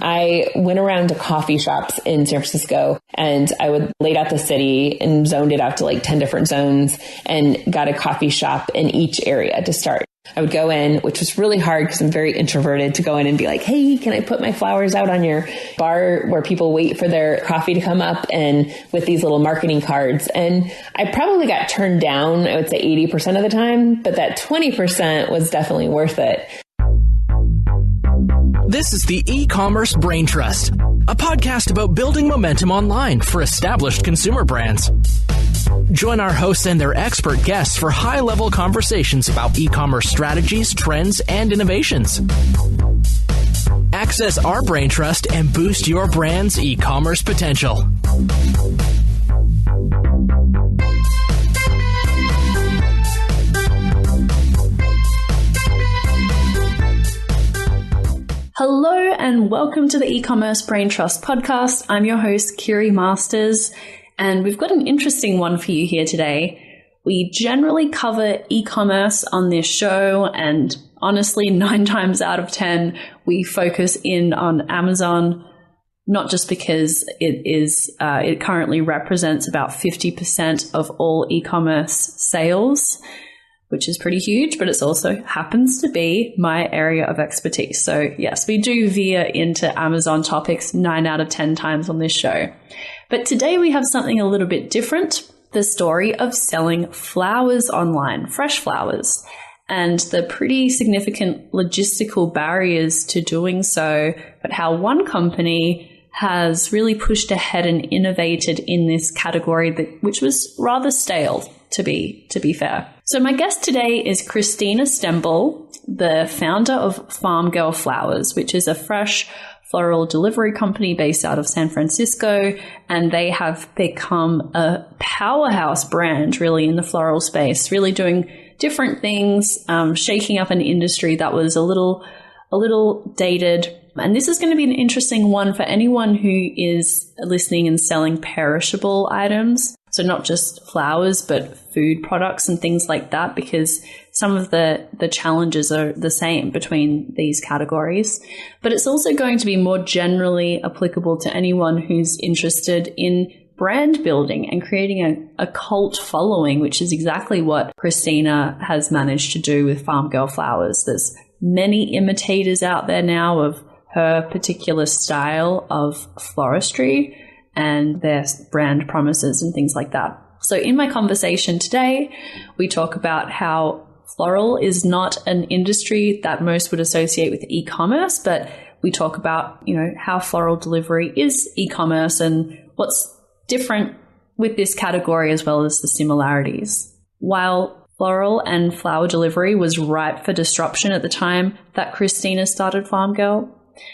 I went around to coffee shops in San Francisco and I would laid out the city and zoned it out to like 10 different zones and got a coffee shop in each area to start. I would go in, which was really hard because I'm very introverted, to go in and be like, hey, can I put my flowers out on your bar where people wait for their coffee to come up, and with these little marketing cards. And I probably got turned down, I would say 80% of the time, but that 20% was definitely worth it. This is the E-commerce Braintrust, a podcast about building momentum online for established consumer brands. Join our hosts and their expert guests for high-level conversations about e-commerce strategies, trends, and innovations. Access our Braintrust and boost your brand's e-commerce potential. Hello and welcome to the E-commerce Braintrust podcast. I'm your host, Kiri Masters, and we've got an interesting one for you here today. We generally cover e-commerce on this show, and honestly, 9 times out of 10, we focus in on Amazon, not just because it currently represents about 50% of all e-commerce sales, which is pretty huge, but it also happens to be my area of expertise. So yes, we do veer into Amazon topics 9 out of 10 times on this show. But today we have something a little bit different, the story of selling flowers online, fresh flowers, and the pretty significant logistical barriers to doing so, but how one company has really pushed ahead and innovated in this category which was rather stale, to be fair. So my guest today is Christina Stembel, the founder of Farm Girl Flowers, which is a fresh floral delivery company based out of San Francisco, and they have become a powerhouse brand really in the floral space, really doing different things, shaking up an industry that was a little dated. And this is going to be an interesting one for anyone who is listening and selling perishable items. So not just flowers, but food products and things like that, because some of the challenges are the same between these categories. But it's also going to be more generally applicable to anyone who's interested in brand building and creating a cult following, which is exactly what Christina has managed to do with Farm Girl Flowers. There's many imitators out there now of her particular style of floristry and their brand promises and things like that. So in my conversation today, we talk about how floral is not an industry that most would associate with e-commerce, but we talk about, how floral delivery is e-commerce and what's different with this category as well as the similarities. While floral and flower delivery was ripe for disruption at the time that Christina started Farm Girl,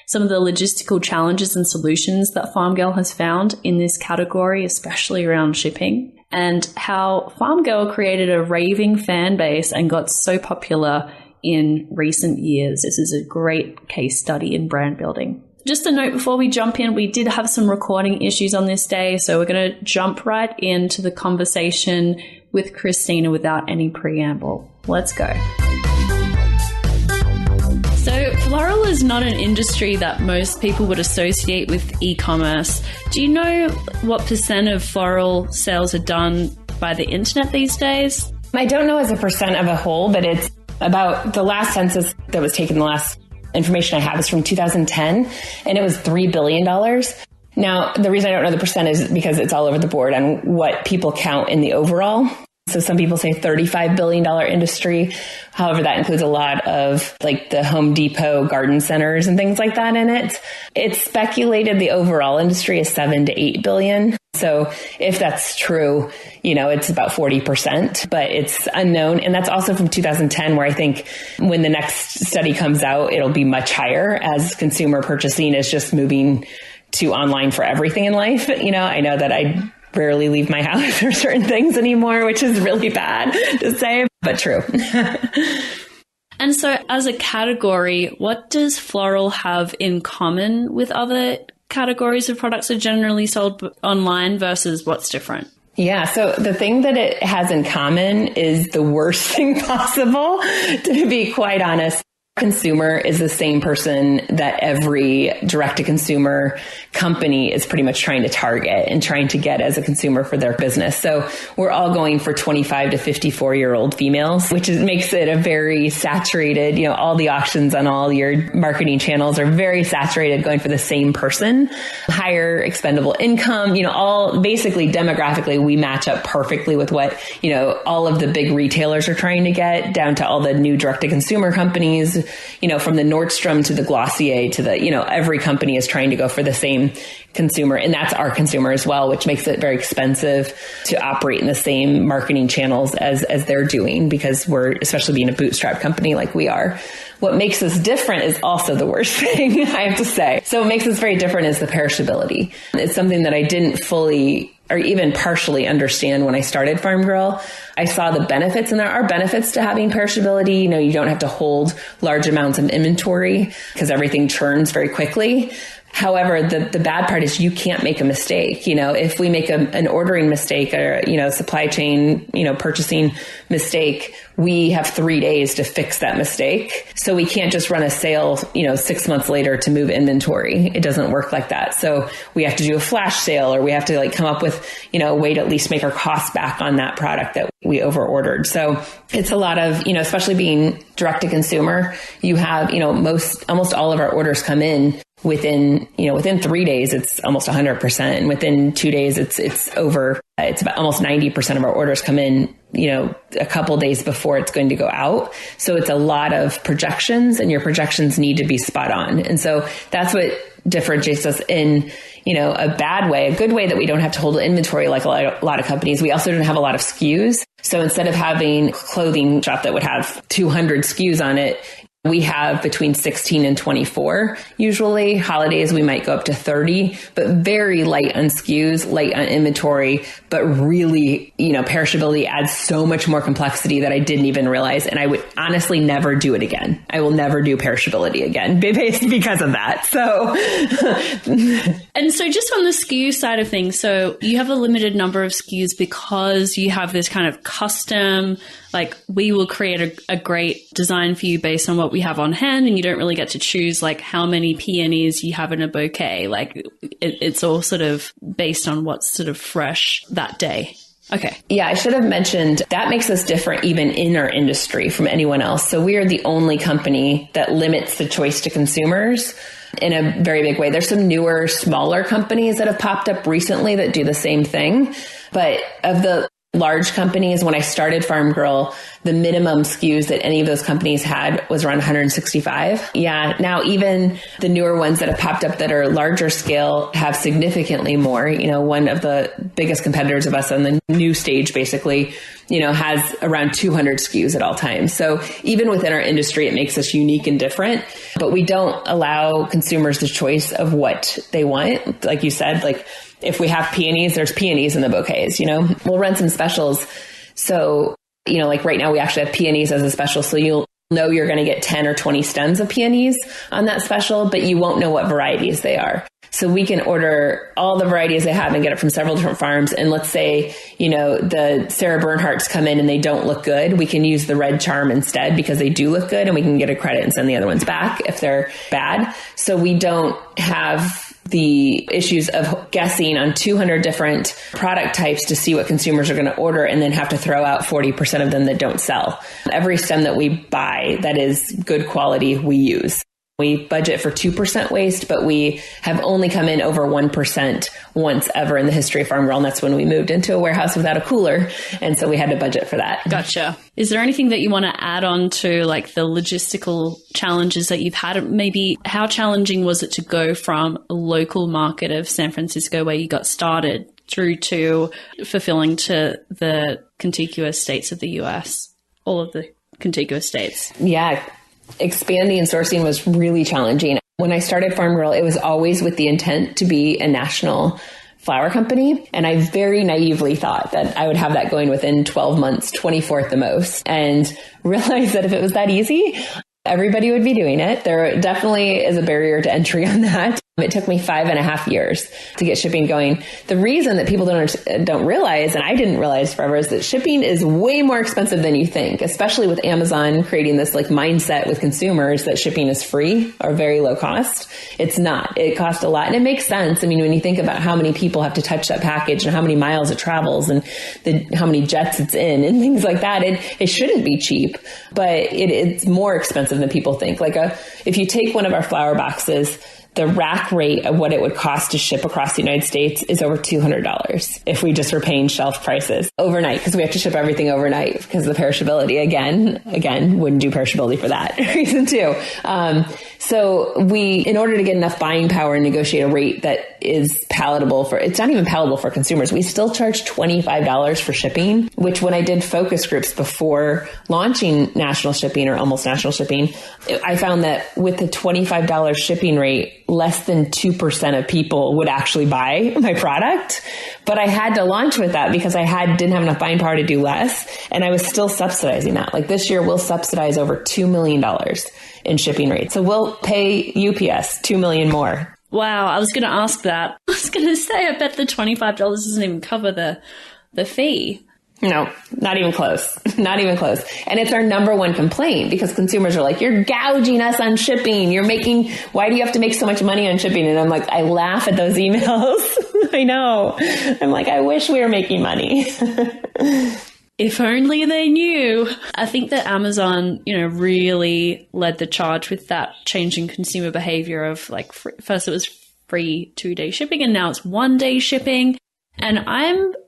some of the logistical challenges and solutions that Farm Girl has found in this category, especially around shipping, and how Farm Girl created a raving fan base and got so popular in recent years. This is a great case study in brand building. Just a note before we jump in, we did have some recording issues on this day, so we're going to jump right into the conversation with Christina without any preamble. Let's go. So floral is not an industry that most people would associate with e-commerce. Do you know what % of floral sales are done by the internet these days? I don't know as a percent of a whole, but it's about the last census that was taken, the last information I have is from 2010, and it was $3 billion. Now, the reason I don't know the percent is because it's all over the board on what people count in the overall. So some people say $35 billion industry. However, that includes a lot of like the Home Depot garden centers and things like that in it. It's speculated the overall industry is 7 to 8 billion. So if that's true, it's about 40%, but it's unknown. And that's also from 2010, where I think when the next study comes out, it'll be much higher as consumer purchasing is just moving to online for everything in life. I know that I rarely leave my house for certain things anymore, which is really bad to say, but true. And so as a category, what does floral have in common with other categories of products that are generally sold online versus what's different? Yeah. So the thing that it has in common is the worst thing possible, to be quite honest. consumer is the same person that every direct-to-consumer company is pretty much trying to target and trying to get as a consumer for their business. So we're all going for 25 to 54-year-old females, which makes it a very saturated, all the auctions on all your marketing channels are very saturated, going for the same person, higher expendable income, all basically demographically, we match up perfectly with what, all of the big retailers are trying to get, down to all the new direct-to-consumer companies, from the Nordstrom to the Glossier to the, every company is trying to go for the same consumer. And that's our consumer as well, which makes it very expensive to operate in the same marketing channels as they're doing, because we're, especially being a bootstrap company like we are. What makes us different is also the worst thing, I have to say. So what makes us very different is the perishability. It's something that I didn't fully or even partially understand when I started Farm Girl. I saw the benefits, and there are benefits to having perishability. You don't have to hold large amounts of inventory because everything churns very quickly. However, the bad part is you can't make a mistake. If we make an ordering mistake or, supply chain, purchasing mistake, we have 3 days to fix that mistake. So we can't just run a sale, 6 months later to move inventory. It doesn't work like that. So we have to do a flash sale, or we have to come up with, a way to at least make our costs back on that product that we over ordered. So it's a lot of, especially being direct to consumer, you have, almost all of our orders come in within 3 days, it's almost 100%. And within 2 days, it's about almost 90% of our orders come in, a couple days before it's going to go out. So it's a lot of projections, and your projections need to be spot on. And so that's what differentiates us in, a bad way. A good way that we don't have to hold inventory like a lot of companies. We also don't have a lot of SKUs. So instead of having a clothing shop that would have 200 SKUs on it, we have between 16 and 24. Usually holidays, we might go up to 30, but very light on SKUs, light on inventory, but really, perishability adds so much more complexity that I didn't even realize. And I would honestly never do it again. I will never do perishability again because of that. So, and so just on the SKU side of things, so you have a limited number of SKUs because you have this kind of custom, we will create a great design for you based on what we have on hand, and you don't really get to choose how many peonies you have in a bouquet. It's all sort of based on what's sort of fresh that day. Okay. Yeah, I should have mentioned that makes us different even in our industry from anyone else. So we are the only company that limits the choice to consumers in a very big way. There's some newer, smaller companies that have popped up recently that do the same thing. But of the large companies, when I started Farm Girl, the minimum SKUs that any of those companies had was around 165. Yeah. Now, even the newer ones that have popped up that are larger scale have significantly more. One of the biggest competitors of us on the new stage, basically, has around 200 SKUs at all times. So even within our industry, it makes us unique and different, but we don't allow consumers the choice of what they want. Like you said, if we have peonies, there's peonies in the bouquets, we'll run some specials. So, right now we actually have peonies as a special. So you'll know you're going to get 10 or 20 stems of peonies on that special, but you won't know what varieties they are. So we can order all the varieties they have and get it from several different farms. And let's say, the Sarah Bernhardt's come in and they don't look good. We can use the red charm instead because they do look good, and we can get a credit and send the other ones back if they're bad. So we don't have the issues of guessing on 200 different product types to see what consumers are going to order and then have to throw out 40% of them that don't sell. Every stem that we buy that is good quality, we use. We budget for 2% waste, but we have only come in over 1% once ever in the history of Farm Girl. And that's when we moved into a warehouse without a cooler. And so we had to budget for that. Gotcha. Is there anything that you want to add on to the logistical challenges that you've had? Maybe how challenging was it to go from a local market of San Francisco where you got started through to fulfilling to the contiguous states of the US, all of the contiguous states? Yeah. Expanding and sourcing was really challenging. When I started Farm Girl, it was always with the intent to be a national flower company. And I very naively thought that I would have that going within 12 months, 24 at the most, and realized that if it was that easy, everybody would be doing it. There definitely is a barrier to entry on that. It took me 5.5 years to get shipping going. The reason that people don't realize, and I didn't realize forever, is that shipping is way more expensive than you think, especially with Amazon creating this like mindset with consumers that shipping is free or very low cost. It's not. It costs a lot, and it makes sense. I mean, when you think about how many people have to touch that package and how many miles it travels and how many jets it's in and things like that, it shouldn't be cheap, but it's more expensive than people think. Like if you take one of our flower boxes, the rack rate of what it would cost to ship across the United States is over $200 if we just were paying shelf prices overnight, because we have to ship everything overnight because of the perishability. Again, wouldn't do perishability for that reason too. So in order to get enough buying power and negotiate a rate that is palatable it's not even palatable for consumers. We still charge $25 for shipping, which when I did focus groups before launching national shipping or almost national shipping, I found that with the $25 shipping rate, less than 2% of people would actually buy my product. But I had to launch with that because I didn't have enough buying power to do less. And I was still subsidizing that. Like this year, we'll subsidize over $2 million in shipping rates. So we'll pay UPS $2 million more. Wow. I was going to ask that. I was going to say, I bet the $25 doesn't even cover the fee. No, not even close. Not even close. And it's our number one complaint because consumers are like, you're gouging us on shipping. Why do you have to make so much money on shipping? And I'm like, I laugh at those emails. I know. I'm like, I wish we were making money. If only they knew. I think that Amazon, really led the charge with that changing consumer behavior of like, first it was free 2-day shipping and now it's 1-day shipping. And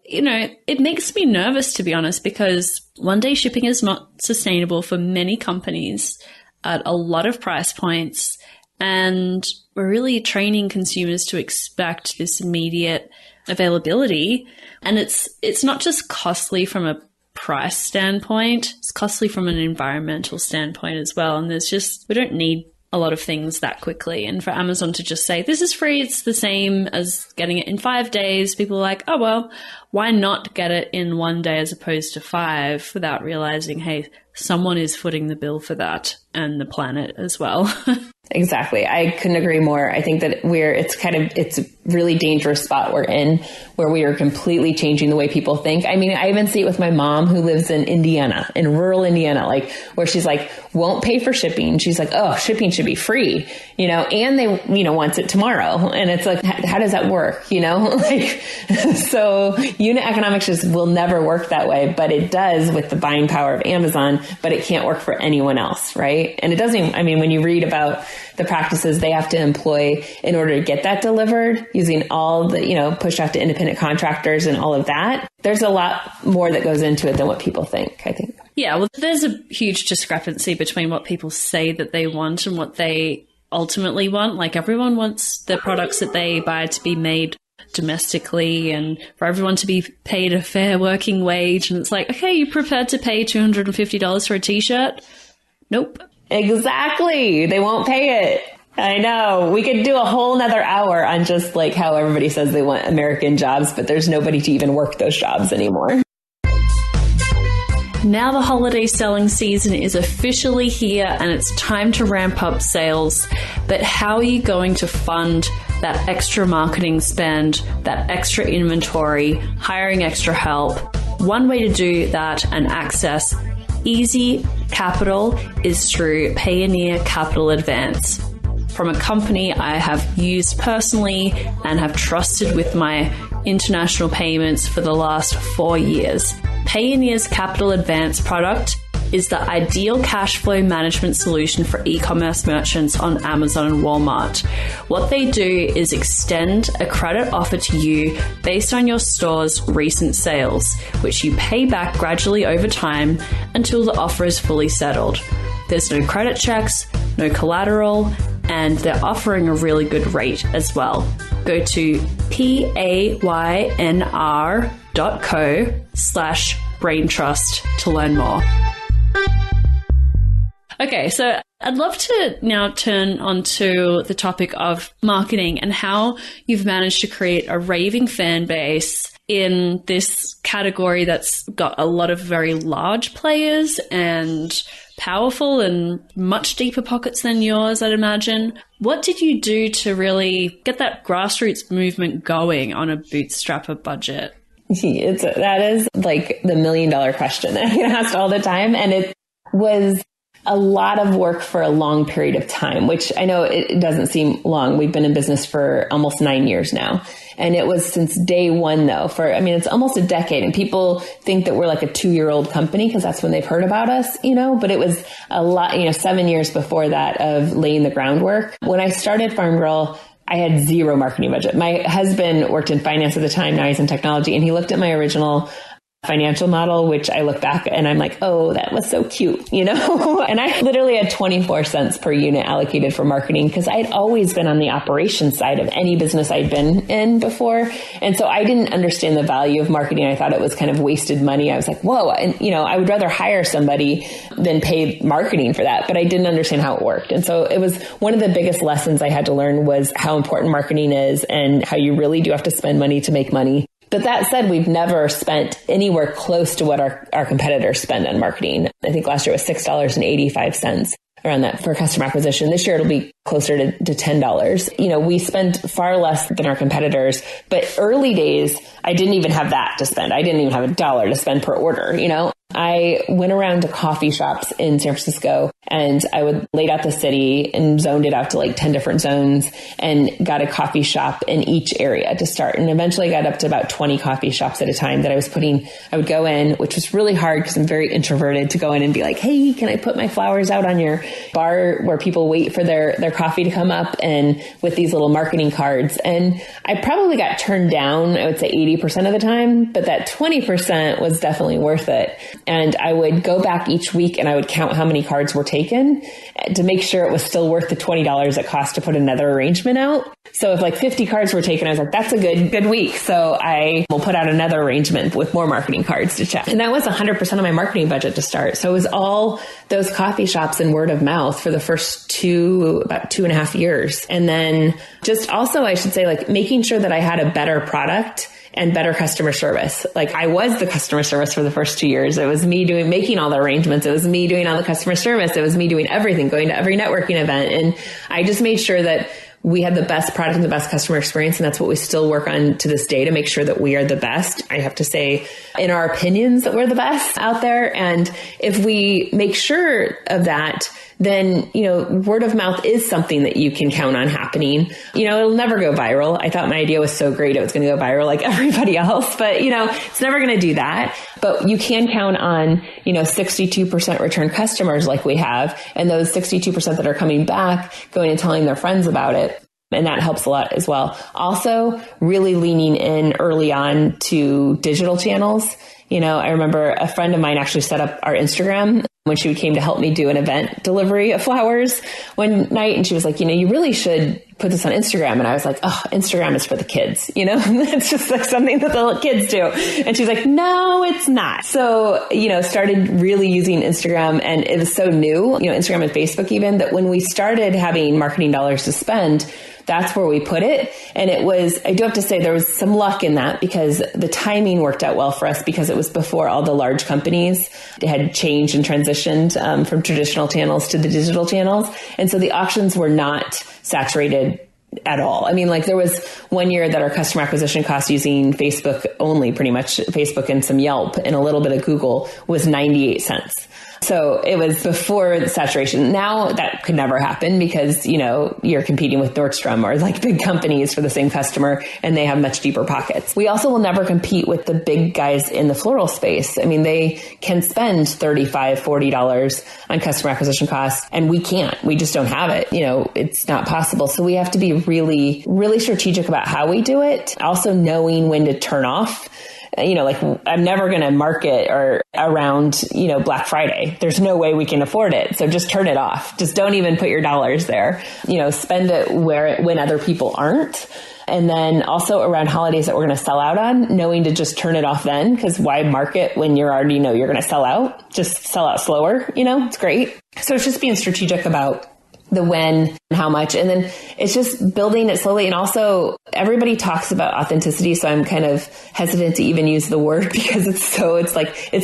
it makes me nervous, to be honest, because 1-day shipping is not sustainable for many companies at a lot of price points. And we're really training consumers to expect this immediate availability. And it's not just costly from a price standpoint, it's costly from an environmental standpoint as well. And we don't need a lot of things that quickly. And for Amazon to just say, this is free, it's the same as getting it in 5 days, people are like, oh, well, why not get it in 1 day as opposed to 5 without realizing, hey, someone is footing the bill for that and the planet as well. Exactly. I couldn't agree more. I think that it's a really dangerous spot we're in where we are completely changing the way people think. I mean, I even see it with my mom who lives in Indiana, in rural Indiana, like where she's like, won't pay for shipping. She's like, oh, shipping should be free, and they, wants it tomorrow. And it's like, how does that work? So unit economics just will never work that way, but it does with the buying power of Amazon, but it can't work for anyone else. Right. And it doesn't even, when you read about the practices they have to employ in order to get that delivered using all the, push out to independent contractors and all of that, there's a lot more that goes into it than what people think, I think. Yeah, well, there's a huge discrepancy between what people say that they want and what they ultimately want. Like everyone wants the products that they buy to be made domestically and for everyone to be paid a fair working wage. And it's like, okay, you prepared to pay $250 for a t-shirt? Nope. Exactly. They won't pay it. I know. We could do a whole nother hour on just like how everybody says they want American jobs, but there's nobody to even work those jobs anymore. Now the holiday selling season is officially here and it's time to ramp up sales. But how are you going to fund that extra marketing spend, that extra inventory, hiring extra help? One way to do that and access easy capital is through Payoneer Capital Advance. From a company I have used personally and have trusted with my international payments for the last 4 years. Payoneer's Capital Advance product is the ideal cash flow management solution for e-commerce merchants on Amazon and Walmart. What they do is extend a credit offer to you based on your store's recent sales, which you pay back gradually over time until the offer is fully settled. There's no credit checks, no collateral, and they're offering a really good rate as well. Go to payynr.co/Braintrust to learn more. Okay, so I'd love to now turn onto the topic of marketing and how you've managed to create a raving fan base in this category that's got a lot of very large players and powerful and much deeper pockets than yours, I'd imagine. What did you do to really get that grassroots movement going on a bootstrapper budget? That is like the $1 million question that I get asked all the time. And it was a lot of work for a long period of time, which I know it doesn't seem long. We've been in business for almost 9 years now. And it was since day one, though, it's almost a decade. And people think that we're like a 2-year-old company because that's when they've heard about us, but it was a lot, 7 years before that of laying the groundwork. When I started Farm Girl, I had zero marketing budget. My husband worked in finance at the time. Now he's in technology. And he looked at my original financial model, which I look back and I'm like, oh, that was so cute, And I literally had 24 cents per unit allocated for marketing because I'd always been on the operations side of any business I'd been in before. And so I didn't understand the value of marketing. I thought it was kind of wasted money. I was like, whoa, and I would rather hire somebody than pay marketing for that. But I didn't understand how it worked. And so it was one of the biggest lessons I had to learn was how important marketing is and how you really do have to spend money to make money. But that said, we've never spent anywhere close to what our competitors spend on marketing. I think last year was $6.85 around that for customer acquisition. This year it'll be closer to $10. We spend far less than our competitors, but early days, I didn't even have that to spend. I didn't even have $1 to spend per order, I went around to coffee shops in San Francisco and I would laid out the city and zoned it out to like 10 different zones and got a coffee shop in each area to start. And eventually got up to about 20 coffee shops at a time that I would go in, which was really hard because I'm very introverted to go in and be like, hey, can I put my flowers out on your bar where people wait for their coffee to come up and with these little marketing cards. And I probably got turned down, I would say 80% of the time, but that 20% was definitely worth it. And I would go back each week and I would count how many cards were taken to make sure it was still worth the $20 it cost to put another arrangement out. So if like 50 cards were taken, I was like, that's a good week. So I will put out another arrangement with more marketing cards to check. And that was 100% of my marketing budget to start. So it was all those coffee shops and word of mouth for the first about 2.5 years. And then just also, I should say, like making sure that I had a better product and better customer service. Like I was the customer service for the first 2 years. It was me making all the arrangements. It was me doing all the customer service. It was me doing everything, going to every networking event. And I just made sure that we had the best product and the best customer experience. And that's what we still work on to this day to make sure that we are the best. I have to say, in our opinions, that we're the best out there. And if we make sure of that, then, word of mouth is something that you can count on happening. It'll never go viral. I thought my idea was so great it was going to go viral like everybody else, but, it's never going to do that. But you can count on, 62% return customers like we have, and those 62% that are coming back, going and telling their friends about it. And that helps a lot as well. Also, really leaning in early on to digital channels. I remember a friend of mine actually set up our Instagram when she came to help me do an event delivery of flowers one night. And she was like, you really should put this on Instagram. And I was like, oh, Instagram is for the kids. It's just like something that the kids do. And she's like, no, it's not. So, started really using Instagram, and it was so new, Instagram and Facebook even, that when we started having marketing dollars to spend, that's where we put it. And it was, I do have to say, there was some luck in that because the timing worked out well for us because it was before all the large companies had changed and transitioned from traditional channels to the digital channels. And so the auctions were not saturated at all. There was one year that our customer acquisition cost using Facebook only, pretty much Facebook and some Yelp and a little bit of Google, was 98 cents. So it was before the saturation. Now that could never happen because, you're competing with Nordstrom or like big companies for the same customer and they have much deeper pockets. We also will never compete with the big guys in the floral space. They can spend $35, $40 on customer acquisition costs and we can't. We just don't have it. It's not possible. So we have to be really, really strategic about how we do it. Also knowing when to turn off. I'm never going to market or around, Black Friday. There's no way we can afford it. So just turn it off. Just don't even put your dollars there. Spend it when other people aren't. And then also around holidays that we're going to sell out on, knowing to just turn it off then, because why market when you already know you're going to sell out? Just sell out slower. It's great. So it's just being strategic about the when and how much. And then it's just building it slowly. And also everybody talks about authenticity. So I'm kind of hesitant to even use the word because it's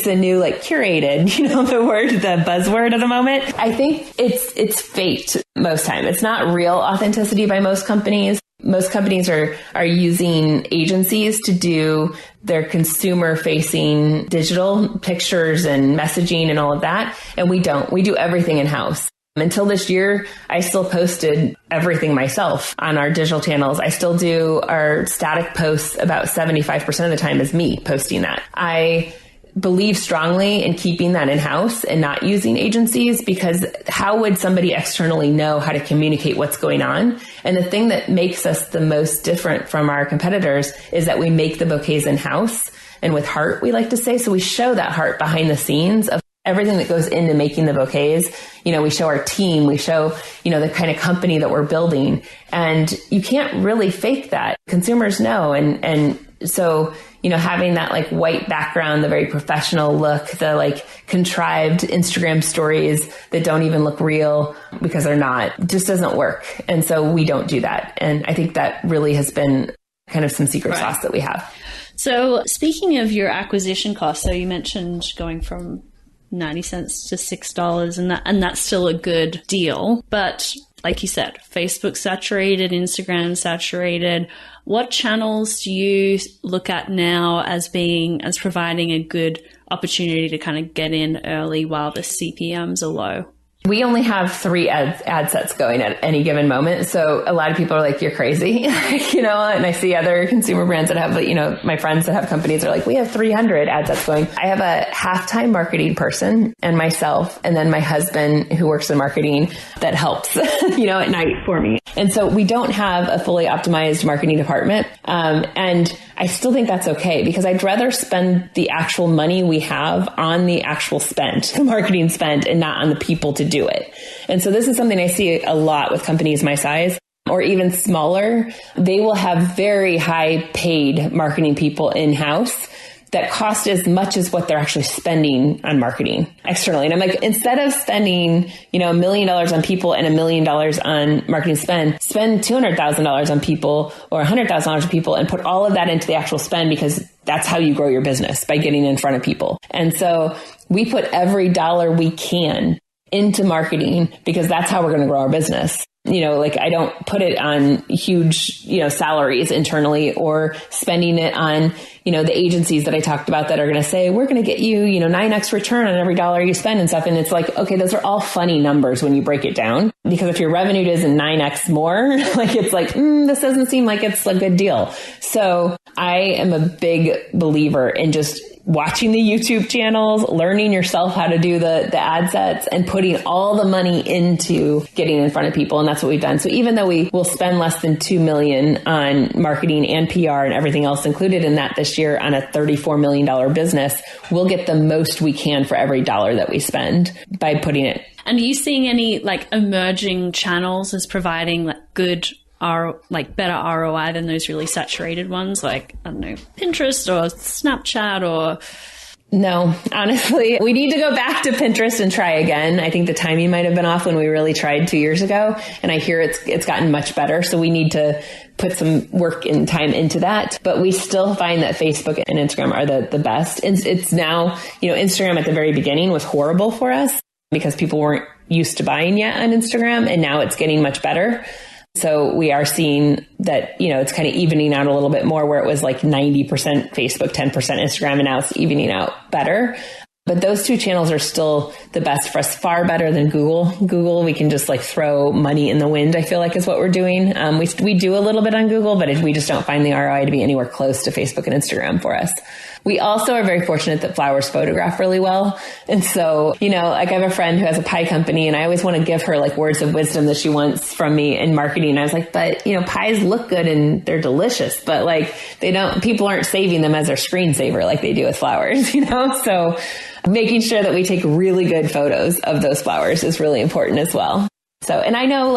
the new like curated, the word, the buzzword of the moment. I think it's faked most time. It's not real authenticity by most companies. Most companies are using agencies to do their consumer facing digital pictures and messaging and all of that. And we don't. We do everything in house. Until this year, I still posted everything myself on our digital channels. I still do our static posts. About 75% of the time is me posting that. I believe strongly in keeping that in-house and not using agencies, because how would somebody externally know how to communicate what's going on? And the thing that makes us the most different from our competitors is that we make the bouquets in-house and with heart, we like to say. So we show that heart behind the scenes of everything that goes into making the bouquets. We show our team, we show, the kind of company that we're building, and you can't really fake that. Consumers know. And so, having that like white background, the very professional look, the like contrived Instagram stories that don't even look real because they're not, just doesn't work. And so we don't do that. And I think that really has been kind of some secret sauce that we have. So speaking of your acquisition costs, so you mentioned going from 90 cents to $6, and that's still a good deal. But like you said, Facebook's saturated, Instagram's saturated. What channels do you look at now as providing a good opportunity to kind of get in early while the CPMs are low? We only have 3 ad sets going at any given moment. So a lot of people are like, you're crazy, and I see other consumer brands that have, my friends that have companies are like, we have 300 ad sets going. I have a half-time marketing person and myself, and then my husband who works in marketing that helps, at night for me. And so we don't have a fully optimized marketing department. And I still think that's okay, because I'd rather spend the actual money we have on the actual spend, the marketing spend, and not on the people to do it. And so this is something I see a lot with companies my size or even smaller. They will have very high paid marketing people in-house that cost as much as what they're actually spending on marketing externally. And I'm like, instead of spending, $1 million on people and $1 million on marketing spend $200,000 on people or $100,000 on people and put all of that into the actual spend, because that's how you grow your business, by getting in front of people. And so we put every dollar we can into marketing, because that's how we're going to grow our business. I don't put it on huge, salaries internally, or spending it on, the agencies that I talked about that are going to say, we're going to get you, 9x return on every dollar you spend and stuff. And it's like, okay, those are all funny numbers when you break it down, because if your revenue isn't 9x more, it's like, this doesn't seem like it's a good deal. So I am a big believer in just watching the YouTube channels, learning yourself how to do the ad sets, and putting all the money into getting in front of people. And that's what we've done. So even though we will spend less than $2 million on marketing and PR and everything else included in that this year on a $34 million business, we'll get the most we can for every dollar that we spend by putting it. And are you seeing any emerging channels as providing good better ROI than those really saturated ones, Pinterest or Snapchat or? No, honestly, we need to go back to Pinterest and try again. I think the timing might have been off when we really tried 2 years ago, and I hear it's gotten much better. So we need to put some work and time into that. But we still find that Facebook and Instagram are the best. It's now, Instagram at the very beginning was horrible for us because people weren't used to buying yet on Instagram, and now it's getting much better. So we are seeing that, it's kind of evening out a little bit more, where it was like 90% Facebook, 10% Instagram, and now it's evening out better. But those 2 channels are still the best for us, far better than Google. Google, we can just throw money in the wind, I feel like is what we're doing. We do a little bit on Google, but we just don't find the ROI to be anywhere close to Facebook and Instagram for us. We also are very fortunate that flowers photograph really well. And so, I have a friend who has a pie company, and I always want to give her words of wisdom that she wants from me in marketing. And I was like, but pies look good and they're delicious, but people aren't saving them as their screensaver like they do with flowers, So making sure that we take really good photos of those flowers is really important as well. So, and I know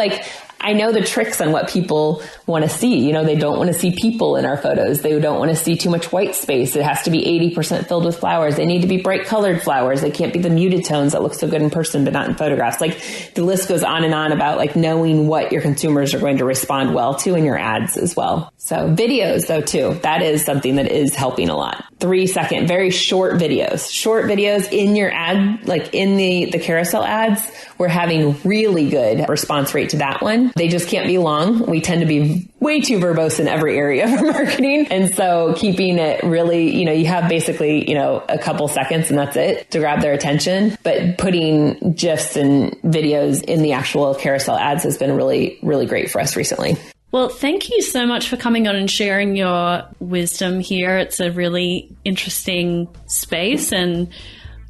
I know the tricks on what people want to see. They don't want to see people in our photos. They don't want to see too much white space. It has to be 80% filled with flowers. They need to be bright colored flowers. They can't be the muted tones that look so good in person, but not in photographs. Like the list goes on and on about like knowing what your consumers are going to respond well to in your ads as well. So videos though too, that is something that is helping a lot. 3-second, very short videos in your ad, like in the carousel ads. We're having really good response rate to that one. They just can't be long. We tend to be way too verbose in every area of our marketing. And so keeping it really, you have basically, a couple seconds and that's it to grab their attention. But putting GIFs and videos in the actual carousel ads has been really, really great for us recently. Well, thank you so much for coming on and sharing your wisdom here. It's a really interesting space and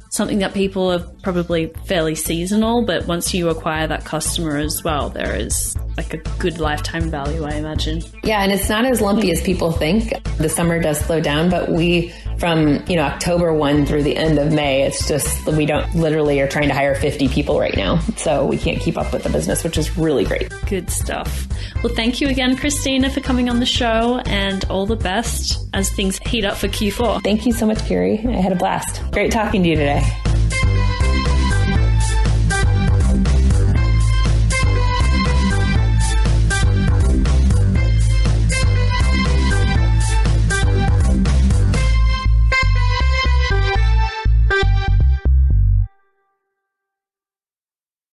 something that people are probably fairly seasonal, but once you acquire that customer as well, there is like a good lifetime value, I imagine. Yeah, and it's not as lumpy as people think. The summer does slow down, but from October 1 through the end of May, it's just, we don't literally are trying to hire 50 people right now. So we can't keep up with the business, which is really great. Good stuff. Well, thank you again, Christina, for coming on the show, and all the best as things heat up for Q4. Thank you so much, Kiri. I had a blast. Great talking to you today.